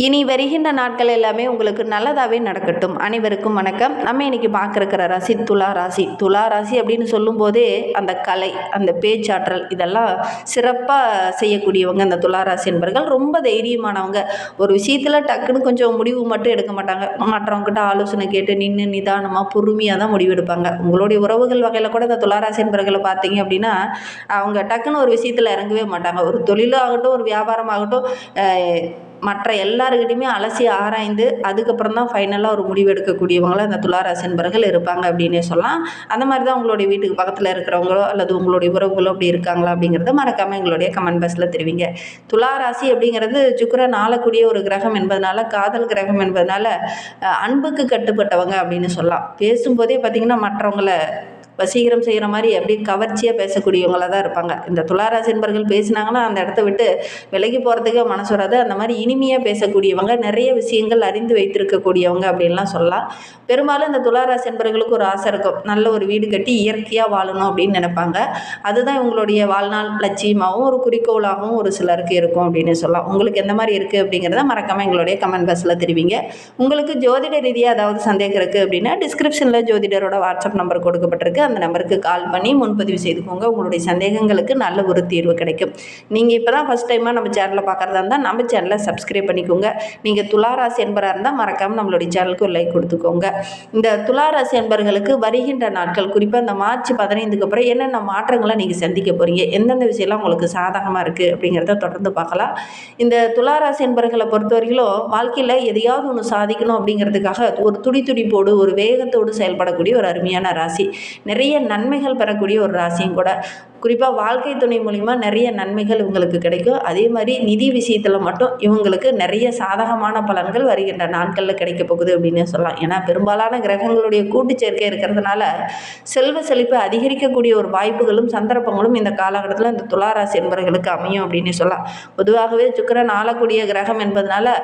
இனி வருகின்ற நாட்கள் எல்லாமே உங்களுக்கு நல்லதாகவே நடக்கட்டும். அனைவருக்கும் வணக்கம். நம்ம இன்னைக்கு பார்க்குற ராசி துலா ராசி. துலா ராசி அப்படின்னு சொல்லும்போதே அந்த கலை, அந்த பேச்சாற்றல் இதெல்லாம் சிறப்பாக செய்யக்கூடியவங்க அந்த துலா ராசி என்பவர்கள். ரொம்ப தைரியமானவங்க. ஒரு விஷயத்தில் டக்குன்னு கொஞ்சம் முடிவு மட்டும் எடுக்க மாட்டாங்க. மற்றவங்ககிட்ட ஆலோசனை கேட்டு நின்று நிதானமாக பொறுமையாக தான் முடிவு எடுப்பாங்க. உங்களுடைய உறவுகள் வகையில் கூட இந்த துலா ராசி என்பவர்களை பார்த்தீங்க அப்படின்னா அவங்க டக்குன்னு ஒரு விஷயத்தில் இறங்கவே மாட்டாங்க. ஒரு தொழிலாகட்டும், ஒரு வியாபாரமாகட்டும், மற்ற எல்லாருக்கிட்டையுமே அலசி ஆராய்ந்து அதுக்கப்புறம் தான் ஃபைனலாக ஒரு முடிவு எடுக்கக்கூடியவங்களும் அந்த துளாராசி என்பவர்கள் இருப்பாங்க அப்படின்னே சொல்லலாம். அந்த மாதிரி தான் உங்களுடைய வீட்டுக்கு பக்கத்தில் இருக்கிறவங்களோ அல்லது உங்களுடைய உறவுகளோ அப்படி இருக்காங்களா அப்படிங்கிறத மறக்காமல் எங்களுடைய கமெண்ட் பாக்ஸில் தெரிவிங்க. துளாராசி அப்படிங்கிறது சுக்கிரன் ஆளக்கூடிய ஒரு கிரகம் என்பதனால, காதல் கிரகம் என்பதனால அன்புக்கு கட்டுப்பட்டவங்க அப்படின்னு சொல்லலாம். பேசும்போதே பார்த்திங்கன்னா மற்றவங்களை வசீகரம் செய்கிற மாதிரி அப்படியே கவர்ச்சியாக பேசக்கூடியவங்களாக தான் இருப்பாங்க. இந்த துளாராசி என்பவர்கள் பேசினாங்கன்னா அந்த இடத்த விட்டு விலகி போகிறதுக்கே மனசு வராது. அந்த மாதிரி இனிமையாக பேசக்கூடியவங்க, நிறைய விஷயங்கள் அறிந்து வைத்திருக்கக்கூடியவங்க அப்படின்லாம் சொல்லலாம். பெரும்பாலும் இந்த துளாராசி என்பவர்களுக்கு ஒரு ஆசை இருக்கும், நல்ல ஒரு வீடு கட்டி இயற்கையாக வாழணும் அப்படின்னு நினைப்பாங்க. அதுதான் இவங்களுடைய வாழ்நாள் லட்சியமாகவும் ஒரு குறிக்கோளாகவும் ஒரு சிலருக்கு இருக்கும் அப்படின்னு சொல்லலாம். உங்களுக்கு எந்த மாதிரி இருக்குது அப்படிங்கிறத மறக்காமல் எங்களுடைய கமெண்ட் பாக்ஸில் தெரிவிங்க. உங்களுக்கு ஜோதிட ரீதியாக ஏதாவது சந்தேகம் இருக்குது அப்படின்னா டிஸ்கிரிப்ஷனில் ஜோதிடரோட வாட்ஸ்அப் நம்பர் கொடுக்கப்பட்டிருக்கு. அந்த நம்பருக்கு கால் பண்ணி முன்பதிவு செய்துக்கோங்க. உங்களுடைய சந்தேகங்களுக்கு நல்ல ஒரு தீர்வு கிடைக்கும். நீங்கள் இப்போ தான் ஃபஸ்ட் டைமாக நம்ம சேனலை பார்க்குறதா இருந்தால் நம்ம சேனலை சப்ஸ்கிரைப் பண்ணிக்கோங்க. நீங்கள் துளாராசி என்பராக இருந்தால் மறக்காமல் நம்மளுடைய சேனலுக்கு ஒரு லைக் கொடுத்துக்கோங்க. இந்த துளாராசி என்பர்களுக்கு வருகின்ற நாட்கள், குறிப்பாக இந்த மார்ச் 15க்கு அப்புறம் என்னென்ன மாற்றங்களை நீங்கள் சந்திக்க போகிறீங்க, எந்தெந்த விஷயம்லாம் உங்களுக்கு சாதகமாக இருக்குது அப்படிங்கிறத தொடர்ந்து பார்க்கலாம். இந்த துளாராசி என்பர்களை பொறுத்தவரையிலும் வாழ்க்கையில் எதையாவது ஒன்று சாதிக்கணும் அப்படிங்கிறதுக்காக ஒரு துடித்துடிப்போடு ஒரு வேகத்தோடு செயல்படக்கூடிய ஒரு அருமையான ராசி. நிறைய நன்மைகள் பெறக்கூடிய ஒரு ராசியும் கூட. குறிப்பாக வாழ்க்கை துணை மூலிமா நிறைய நன்மைகள் இவங்களுக்கு கிடைக்கும். அதே மாதிரி நிதி விஷயத்தில் மட்டும் இவங்களுக்கு நிறைய சாதகமான பலன்கள் வருகின்ற நாட்களில் கிடைக்க போகுது அப்படின்னு சொல்லலாம். ஏன்னா பெரும்பாலான கிரகங்களுடைய கூட்டு சேர்க்கை இருக்கிறதுனால செல்வ செழிப்பு அதிகரிக்கக்கூடிய ஒரு வாய்ப்புகளும் சந்தர்ப்பங்களும் இந்த காலகட்டத்தில் இந்த துளாராசி என்பவர்களுக்கு அமையும் அப்படின்னு சொல்லலாம். பொதுவாகவே சுக்கிரன் ஆளக்கூடிய கிரகம் என்பதனால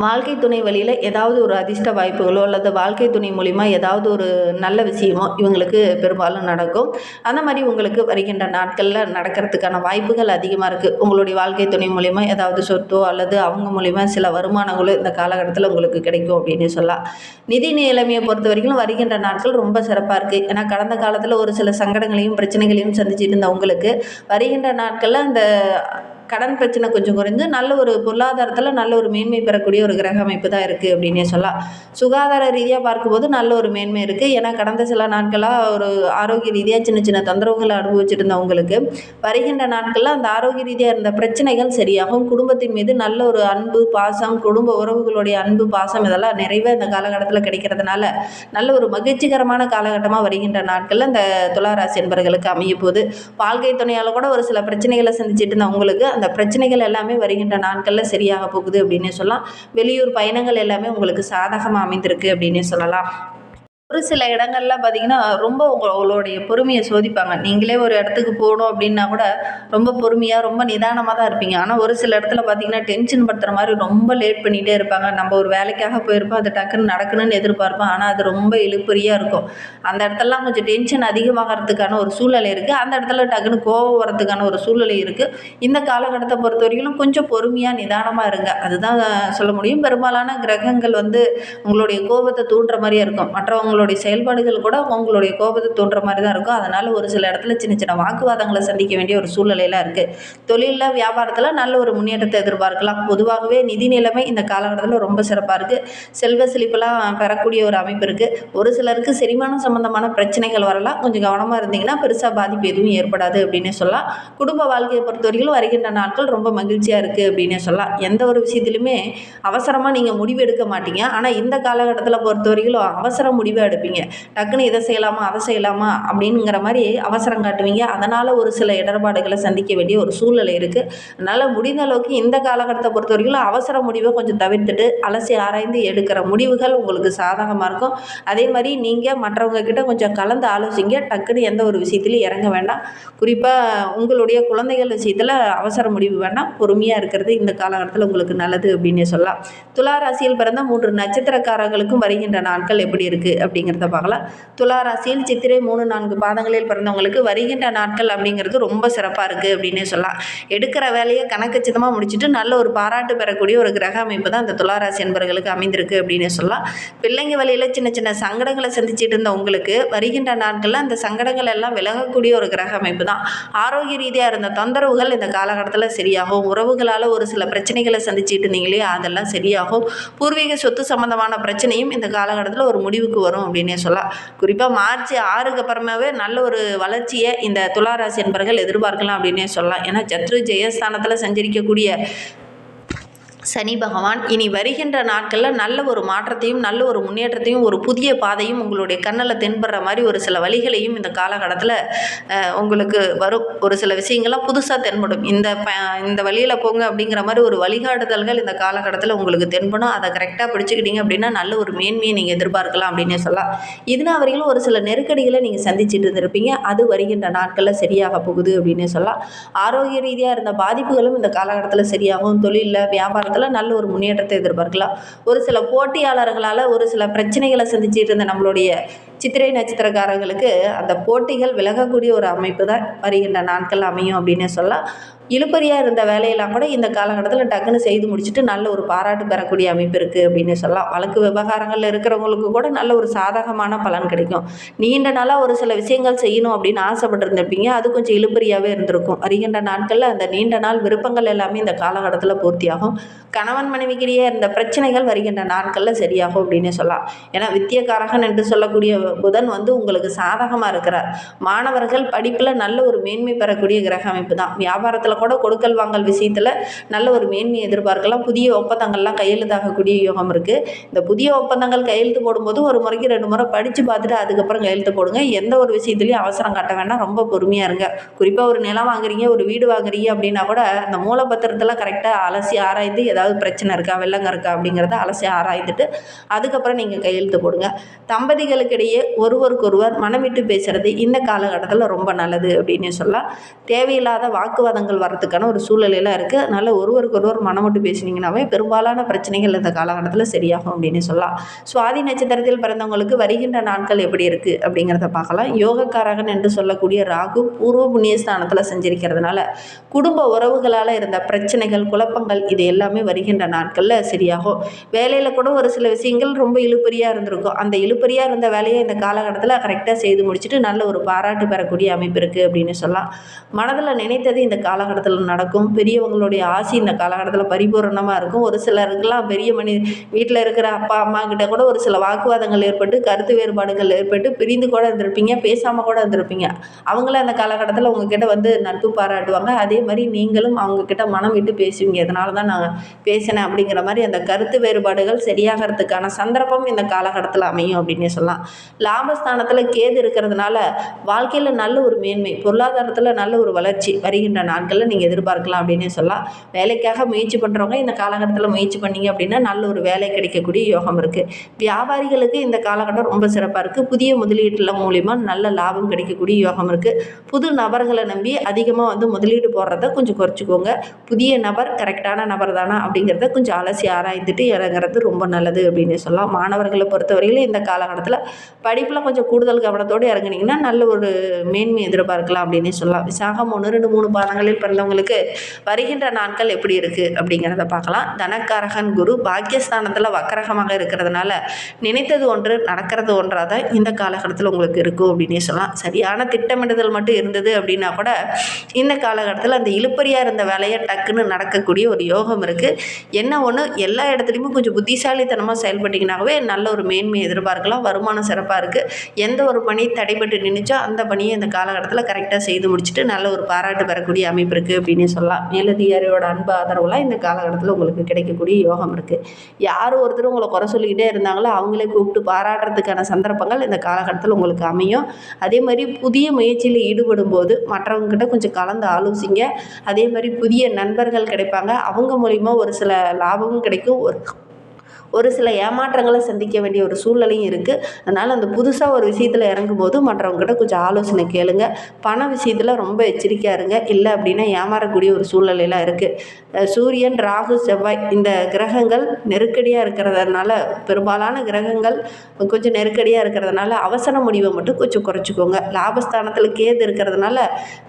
வாழ்க்கை துணை வழியில் ஏதாவது ஒரு அதிர்ஷ்ட வாய்ப்புகளோ அல்லது வாழ்க்கை துணை மூலிமா ஏதாவது ஒரு நல்ல விஷயமோ இவங்களுக்கு பெரும்பாலும் நடக்கும். அந்த மாதிரி உங்களுக்கு வருகின்ற நாட்களில் நடக்கிறதுக்கான வாய்ப்புகள் அதிகமாக இருக்குது. உங்களுடைய வாழ்க்கை துணை மூலிமா ஏதாவது சொத்தோ அல்லது அவங்க மூலிமா சில வருமானங்களோ இந்த காலகட்டத்தில் உங்களுக்கு கிடைக்கும் அப்படின்னு சொல்லலாம். நிதி நிலைமையை பொறுத்த வரைக்கும் வருகின்ற நாட்கள் ரொம்ப சிறப்பாக இருக்குது. ஏன்னா கடந்த காலத்தில் ஒரு சில சங்கடங்களையும் பிரச்சனைகளையும் சந்திச்சுட்டு இருந்த உங்களுக்கு வருகின்ற நாட்களில் அந்த கடன் பிரச்சனை கொஞ்சம் குறைந்து நல்ல ஒரு பொருளாதாரத்தில் நல்ல ஒரு மேன்மை பெறக்கூடிய ஒரு கிரக அமைப்பு தான் இருக்குது அப்படின்னே சொல்லலாம். சுகாதார ரீதியாக பார்க்கும்போது நல்ல ஒரு மேன்மை இருக்குது. ஏன்னா கடந்த சில நாட்களாக ஒரு ஆரோக்கிய ரீதியாக சின்ன சின்ன தொந்தரவுகளை அனுபவிச்சுட்டு இருந்தவங்களுக்கு வருகின்ற நாட்களில் அந்த ஆரோக்கிய ரீதியாக இருந்த பிரச்சனைகள் சரியாகும். குடும்பத்தின் மீது நல்ல ஒரு அன்பு பாசம், குடும்ப உறவுகளுடைய அன்பு பாசம் இதெல்லாம் நிறைவாக இந்த காலகட்டத்தில் கிடைக்கிறதுனால நல்ல ஒரு மகிழ்ச்சிகரமான காலகட்டமாக வருகின்ற நாட்களில் இந்த துளாராசி என்பவர்களுக்கு அமைய போகுது. வாழ்க்கை துணையால் கூட ஒரு சில பிரச்சனைகளை சந்திச்சுட்டு இருந்தவங்களுக்கு அந்த பிரச்சனைகள் எல்லாமே வருகின்ற நாட்களில் சரியாக போகுது அப்படின்னே சொல்லலாம். வெளியூர் பயணங்கள் எல்லாமே உங்களுக்கு சாதகமாக அமைந்திருக்கு அப்படின்னே சொல்லலாம். ஒரு சில இடங்கள்லாம் பார்த்திங்கன்னா ரொம்ப உங்களுடைய பொறுமையை சோதிப்பாங்க. நீங்களே ஒரு இடத்துக்கு போகணும் அப்படின்னா கூட ரொம்ப பொறுமையாக ரொம்ப நிதானமாக தான் இருப்பீங்க. ஆனால் ஒரு சில இடத்துல பார்த்திங்கன்னா டென்ஷன் படுத்துகிற மாதிரி ரொம்ப லேட் பண்ணிகிட்டே இருப்பாங்க. நம்ம ஒரு வேலைக்காக போயிருப்போம், அது டக்குன்னு நடக்கணும்னு எதிர்பார்ப்போம். ஆனால் அது ரொம்ப இழுபறியாக இருக்கும். அந்த இடத்துலலாம் கொஞ்சம் டென்ஷன் அதிகமாகிறதுக்கான ஒரு சூழ்நிலை இருக்குது. அந்த இடத்துல டக்குன்னு கோவம் வரதுக்கான ஒரு சூழ்நிலை இருக்குது. இந்த காலகட்டத்தை பொறுத்த வரைக்கும் கொஞ்சம் பொறுமையாக நிதானமாக இருங்க, அதுதான் சொல்ல முடியும். பெரும்பாலான கிரகங்கள் உங்களுடைய கோபத்தை தூண்டுற மாதிரியே இருக்கும். மற்றவங்களுடைய செயல்பாடுகள் கூட உங்களுடைய கோபத்தை தோன்ற மாதிரி தான் இருக்கும். அதனால் ஒரு சில இடத்துல சின்ன சின்ன வாக்குவாதங்களை சந்திக்க வேண்டிய ஒரு சூழ்நிலையெல்லாம் இருக்குது. தொழிலில் வியாபாரத்தில் நல்ல ஒரு முன்னேற்றத்தை எதிர்பார்க்கலாம். பொதுவாகவே நிதி நிலைமை இந்த காலகட்டத்தில் ரொம்ப சிறப்பாக இருக்குது. செல்வ செழிப்பெல்லாம் பெறக்கூடிய ஒரு அமைப்பு இருக்குது. ஒரு சிலருக்கு செரிமானம் சம்பந்தமான பிரச்சனைகள் வரலாம். கொஞ்சம் கவனமாக இருந்தீங்கன்னா பெருசாக பாதிப்பு எதுவும் ஏற்படாது அப்படின்னே சொல்லலாம். குடும்ப வாழ்க்கையை பொறுத்தவரைக்கும் வருகின்ற நாட்கள் ரொம்ப மகிழ்ச்சியாக இருக்குது அப்படின்னே சொல்லலாம். எந்த ஒரு விஷயத்திலுமே அவசரமாக நீங்கள் முடிவு எடுக்க மாட்டீங்க. ஆனால் இந்த காலகட்டத்தில் பொறுத்தவரைக்கும் அவசர முடிவு எடுப்பீங்க. டக்குன்னு இதை செய்யலாமா அதை செய்யலாமா அப்படிங்கிற மாதிரி அவசரம் காட்டுவீங்க. அதனால் ஒரு சில இடர்பாடுகளை சந்திக்க வேண்டிய ஒரு சூழ்நிலை இருக்குது. அதனால் முடிந்த அளவுக்கு இந்த காலகட்டத்தை பொறுத்த வரைக்கும் அவசர முடிவை கொஞ்சம் தவிர்த்துட்டு அலசி ஆராய்ந்து எடுக்கிற முடிவுகள் உங்களுக்கு சாதகமாக இருக்கும். அதே மாதிரி நீங்கள் மற்றவங்க கிட்ட கொஞ்சம் கலந்து ஆலோசிங்க. டக்குன்னு எந்த ஒரு விஷயத்துலையும் இறங்க வேண்டாம். குறிப்பாக உங்களுடைய குழந்தைகள் விஷயத்தில் அவசர முடிவு வேண்டாம். பொறுமையாக இருக்கிறது இந்த காலகட்டத்தில் உங்களுக்கு நல்லது அப்படின்னே சொல்லலாம். துலா ராசியில் பிறந்த 3 நட்சத்திரக்காரர்களுக்கும் வருகின்ற நாட்கள் எப்படி இருக்குது அப்படிங்கிறத பார்க்கலாம். துலா ராசியில் சித்திரை 3-4 பாதங்களில் பிறந்தவங்களுக்கு வருகின்ற நாட்கள் அப்படிங்கிறது ரொம்ப சிறப்பாக இருக்குது அப்படின்னே சொல்லலாம். எடுக்கிற வேலையை கணக்கச்சிதமாக முடிச்சுட்டு நல்ல ஒரு பாராட்டு பெறக்கூடிய ஒரு கிரக அமைப்பு தான் இந்த துளாராசி என்பவர்களுக்கு அமைந்திருக்கு அப்படின்னே சொல்லலாம். பிள்ளைங்க வழியில் சின்ன சின்ன சங்கடங்களை சந்திச்சுட்டு இருந்த உங்களுக்கு வருகின்ற நாட்களில் அந்த சங்கடங்கள் எல்லாம் விலகக்கூடிய ஒரு கிரக அமைப்பு தான். ஆரோக்கிய ரீதியாக இருந்த தொந்தரவுகள் இந்த காலகட்டத்தில் சரியாகும். உறவுகளால் ஒரு சில பிரச்சனைகளை சந்திச்சுட்டு இருந்தீங்களே அதெல்லாம் சரியாகும். பூர்வீக சொத்து சம்பந்தமான பிரச்சனையும் இந்த காலகட்டத்தில் ஒரு முடிவுக்கு வரும் அப்படின்னே சொல்லலாம். குறிப்பாக மார்ச் 6க்கு அப்புறமாவே நல்ல ஒரு வளர்ச்சியை இந்த துளாராசி என்பவர்கள் எதிர்பார்க்கலாம் அப்படின்னே சொல்லலாம். ஏன்னா சத்ரு ஜெயஸ்தானத்தில் சஞ்சரிக்கக்கூடிய சனி பகவான் இனி வருகின்ற நாட்களில் நல்ல ஒரு மாற்றத்தையும் நல்ல ஒரு முன்னேற்றத்தையும் ஒரு புதிய பாதையும் உங்களுடைய கண்ணில் தென்படுற மாதிரி ஒரு சில வழிகளையும் இந்த காலகட்டத்தில் உங்களுக்கு வரும். ஒரு சில விஷயங்கள்லாம் புதுசாக தென்படும். இந்த வழியில் போங்க அப்படிங்கிற மாதிரி ஒரு வழிகாட்டுதல்கள் இந்த காலகட்டத்தில் உங்களுக்கு தென்படும். அதை கரெக்டாக பிடிச்சிக்கிட்டீங்க அப்படின்னா நல்ல ஒரு மேன்மையை நீங்கள் எதிர்பார்க்கலாம் அப்படின்னே சொல்லலாம். இதனால் வரையிலும் ஒரு சில நெருக்கடிகளை நீங்கள் சந்திச்சுட்டு இருந்திருப்பீங்க. அது வருகின்ற நாட்களில் சரியாக போகுது அப்படின்னே சொல்லலாம். ஆரோக்கிய ரீதியாக இருந்த பாதிப்புகளும் இந்த காலகட்டத்தில் சரியாகும். தொழிலில் வியாபாரத்தில் நல்ல ஒரு முன்னேற்றத்தை எதிர்பார்க்கலாம். ஒரு சில போட்டியாளர்களால் ஒரு சில பிரச்சனைகளை சந்திச்சுட்டு இருந்த நம்மளுடைய சித்திரை நட்சத்திரக்காரர்களுக்கு அந்த போட்டிகள் விலகக்கூடிய ஒரு அமைப்பு தான் வருகின்ற நாட்கள் அமையும் அப்படின்னு சொல்லலாம். இழுபறியாக இருந்த வேலையெல்லாம் கூட இந்த காலகட்டத்தில் டக்குன்னு செய்து முடிச்சுட்டு நல்ல ஒரு பாராட்டு பெறக்கூடிய அமைப்பு இருக்குது அப்படின்னு சொல்லலாம். வழக்கு விவகாரங்களில் இருக்கிறவங்களுக்கு கூட நல்ல ஒரு சாதகமான பலன் கிடைக்கும். நீண்ட நாளாக ஒரு சில விஷயங்கள் செய்யணும் அப்படின்னு ஆசைப்பட்டு இருந்திருப்பீங்க. அது கொஞ்சம் இழுபறியாகவே இருந்திருக்கும். வருகின்ற நாட்களில் அந்த நீண்ட நாள் விருப்பங்கள் எல்லாமே இந்த காலகட்டத்தில் பூர்த்தியாகும். கணவன் மனைவிக்கிடையே இருந்த பிரச்சனைகள் வருகின்ற நாட்களில் சரியாகும் அப்படின்னு சொல்லலாம். ஏன்னா வித்தியக்காரகன் என்று சொல்லக்கூடிய புதன் உங்களுக்கு சாதகமாக இருக்கிறார். மாணவர்கள் படிப்பில் நல்ல ஒரு மேன்மை பெறக்கூடிய கிரக அமைப்பு தான். வியாபாரத்தில் கூட கொடுக்கல் வாங்கல் விஷயத்தில் நல்ல ஒரு மேன்மையை எதிர்பார்க்கலாம். புதிய ஒப்பந்தங்கள்லாம் கையெழுத்தாகக்கூடிய யோகம் இருக்குது. இந்த புதிய ஒப்பந்தங்கள் கையெழுத்து போடும்போது ஒரு முறைக்கு 2 முறை படித்து பார்த்துட்டு அதுக்கப்புறம் கையெழுத்து போடுங்க. எந்த ஒரு விஷயத்துலையும் அவசரம் காட்ட வேண்டாம். ரொம்ப பொறுமையாக இருங்க. குறிப்பாக ஒரு நிலம் வாங்குறீங்க, ஒரு வீடு வாங்குறீங்க அப்படின்னா கூட அந்த மூலப்பத்திரத்தெல்லாம் கரெக்டாக அலசி ஆராய்ந்து ஏதாவது பிரச்சனை இருக்கா, வெள்ளங்க இருக்கா அப்படிங்கிறத அலசி ஆராய்ந்துட்டு அதுக்கப்புறம் நீங்கள் கையெழுத்து போடுங்க. தம்பதிகளுக்கிடையே ஒருவருக்கொருவர் மனமிட்டு பேசுகிறது இந்த காலகட்டத்தில் ரொம்ப நல்லது அப்படின்னு சொல்லலாம். தேவையில்லாத வாக்குவாதங்கள் வரதுக்கான ஒரு சூழ்நிலையெல்லாம் இருக்குது. அதனால் ஒருவருக்கொருவர் மனமிட்டு பேசினீங்கன்னாவே பெரும்பாலான பிரச்சனைகள் இந்த காலகட்டத்தில் சரியாகும் அப்படின்னு சொல்லலாம். சுவாதி நட்சத்திரத்தில் பிறந்தவங்களுக்கு வருகின்ற நாட்கள் எப்படி இருக்குது அப்படிங்கிறத பார்க்கலாம். யோகக்காரகன் என்று சொல்லக்கூடிய ராகு பூர்வ புண்ணியஸ்தானத்தில் செஞ்சிருக்கிறதுனால குடும்ப உறவுகளால் இருந்த பிரச்சனைகள் குழப்பங்கள் இது எல்லாமே வருகின்ற நாட்களில் சரியாகும். வேலையில் கூட ஒரு சில விஷயங்கள் ரொம்ப இழுபறியாக இருந்திருக்கும். அந்த இழுபறியாக இருந்த வேலையை இந்த காலகட்டத்தில் கரெக்டாக செய்து முடிச்சுட்டு நல்ல ஒரு பாராட்டு பெறக்கூடிய அமைப்பு இருக்குது அப்படின்னு சொல்லலாம். மனதில் நினைத்தது இந்த காலகட்டத்தில் நடக்கும். பெரியவங்களுடைய ஆசி இந்த காலகட்டத்தில் பரிபூரணமாக இருக்கும். ஒரு சிலருக்கெல்லாம் பெரிய வீட்டில் இருக்கிற அப்பா அம்மா கிட்ட கூட ஒரு சில வாக்குவாதங்கள் ஏற்பட்டு கருத்து வேறுபாடுகள் ஏற்பட்டு பிரிந்து கூட இருந்திருப்பீங்க, பேசாமல் கூட இருந்திருப்பீங்க. அவங்கள அந்த காலகட்டத்தில் உங்ககிட்ட நட்பு பாராட்டுவாங்க. அதே மாதிரி நீங்களும் அவங்கக்கிட்ட மனம் விட்டு பேசுவீங்க. இதனால தான் நான் பேசினேன் அப்படிங்கிற மாதிரி அந்த கருத்து வேறுபாடுகள் சரியாகிறதுக்கான சந்தர்ப்பம் இந்த காலகட்டத்தில் அமையும் அப்படின்னு சொல்லலாம். லாபஸ்தானத்தில் கேது இருக்கிறதுனால வாழ்க்கையில் நல்ல ஒரு மேன்மை, பொருளாதாரத்தில் நல்ல ஒரு வளர்ச்சி வருகின்ற நாட்களில் நீங்கள் எதிர்பார்க்கலாம் அப்படின்னு சொல்லலாம். வேலைக்காக முயற்சி பண்ணுறவங்க இந்த காலகட்டத்தில் முயற்சி பண்ணீங்க அப்படின்னா நல்ல ஒரு வேலை கிடைக்கக்கூடிய யோகம் இருக்குது. வியாபாரிகளுக்கு இந்த காலகட்டம் ரொம்ப சிறப்பாக இருக்குது. புதிய முதலீட்டில் மூலிமா நல்ல லாபம் கிடைக்கக்கூடிய யோகம் இருக்குது. புது நபர்களை நம்பி அதிகமாக முதலீடு போடுறத கொஞ்சம் குறைச்சிக்கோங்க. புதிய நபர் கரெக்டான நபர் தானா அப்படிங்கிறத கொஞ்சம் அலசி ஆராய்ந்துட்டு இறங்குறது ரொம்ப நல்லது அப்படின்னு சொல்லலாம். மாணவர்களை பொறுத்தவரையிலும் இந்த காலகட்டத்தில் படிப்பில் கொஞ்சம் கூடுதல் கவனத்தோடு இறங்குனீங்கன்னா நல்ல ஒரு மேன்மை எதிர்பார்க்கலாம் அப்படின்னு சொல்லலாம். விசாகம் 1, 2, 3 பாதங்களில் பிறந்தவங்களுக்கு வருகின்ற நாட்கள் எப்படி இருக்குது அப்படிங்கிறத பார்க்கலாம். தனக்காரகன் குரு பாக்கியஸ்தானத்தில் வக்கரகமாக இருக்கிறதுனால நினைத்தது ஒன்று நடக்கிறது ஒன்றாக தான் இந்த காலகட்டத்தில் உங்களுக்கு இருக்கும் அப்படின்னே சொல்லலாம். சரியான திட்டமிடுதல் மட்டும் இருந்தது அப்படின்னா கூட இந்த காலகட்டத்தில் அந்த இழுப்பறியாக இருந்த வேலையை டக்குன்னு நடக்கக்கூடிய ஒரு யோகம் இருக்குது. என்ன ஒன்று, எல்லா இடத்துலையுமே கொஞ்சம் புத்திசாலித்தனமாக செயல்பட்டிங்கனாவே நல்ல ஒரு மேன்மை எதிர்பார்க்கலாம். வருமானம் சிறப்பாக இருக்குது. எந்த ஒரு பணி தடைபட்டு நின்றுச்சோ அந்த பணியை இந்த காலகட்டத்தில் கரெக்டாக செய்து முடிச்சுட்டு நல்ல ஒரு பாராட்டு பெறக்கூடிய அமைப்பு இருக்குது அப்படின்னு சொல்லலாம். மேலதிகாரியோட அன்பு ஆதரவுலாம் இந்த காலகட்டத்தில் உங்களுக்கு கிடைக்கக்கூடிய யோகம் இருக்குது. யார் ஒருத்தரும் உங்களை குறை சொல்லிக்கிட்டே இருந்தாங்களோ அவங்களே கூப்பிட்டு பாராட்டுறதுக்கான சந்தர்ப்பங்கள் இந்த காலகட்டத்தில் உங்களுக்கு அமையும். அதே மாதிரி புதிய முயற்சியில் ஈடுபடும் போது மற்றவங்ககிட்ட கொஞ்சம் கலந்து ஆலோசிங்க. அதே மாதிரி புதிய நண்பர்கள் கிடைப்பாங்க. அவங்க மூலிமா ஒரு சில லாபமும் கிடைக்கும். ஒரு சில ஏமாற்றங்களை சந்திக்க வேண்டிய ஒரு சூழ்நிலையும் இருக்குது. அதனால் அந்த புதுசாக ஒரு விஷயத்தில் இறங்கும்போது மற்றவங்ககிட்ட கொஞ்சம் ஆலோசனை கேளுங்க. பண விஷயத்தில் ரொம்ப எச்சரிக்கையாக இருங்க. இல்லை அப்படின்னா ஏமாறக்கூடிய ஒரு சூழ்நிலையெல்லாம் இருக்குது. சூரியன், ராகு, செவ்வாய் இந்த கிரகங்கள் நெருக்கடியாக இருக்கிறதுனால, பெரும்பாலான கிரகங்கள் கொஞ்சம் நெருக்கடியாக இருக்கிறதுனால அவசர முடிவை மட்டும் கொஞ்சம் குறைச்சிக்கோங்க. லாபஸ்தானத்தில் கேது இருக்கிறதுனால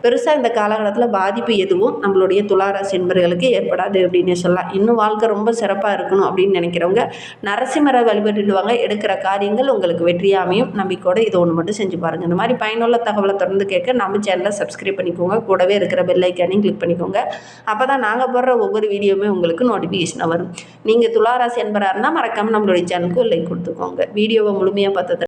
பெருசாக இந்த காலகட்டத்தில் பாதிப்பு எதுவும் நம்மளுடைய துளாராசி என்பவர்களுக்கு ஏற்படாது அப்படின்னு சொல்லலாம். இன்னும் வாழ்க்கை ரொம்ப சிறப்பாக இருக்கணும் அப்படின்னு நினைக்கிறவங்க நரசிம்மரை வழிபட்டுட்டு வாங்க. எடுக்கிற காரியங்கள் உங்களுக்கு வெற்றியாக அமையும். நம்பிக்கையோடு இதை ஒன்று மட்டும் செஞ்சு பாருங்கள். இந்த மாதிரி பயனுள்ள தகவலை தொடர்ந்து கேட்க நம்ம சேனலை சப்ஸ்கிரைப் பண்ணிக்கோங்க. கூடவே இருக்கிற பெல் ஐக்கானையும் கிளிக் பண்ணிக்கோங்க. அப்போ தான் நாங்கள் போடுற ஒவ்வொரு வீடியோவுமே உங்களுக்கு நோட்டிஃபிகேஷனாக வரும். நீங்கள் துளாராசி என்பவராக இருந்தால் மறக்காமல் நம்மளுடைய சேனலுக்கு ஒரு லைக் கொடுத்துக்கோங்க. வீடியோவை முழுமையாக பார்த்தது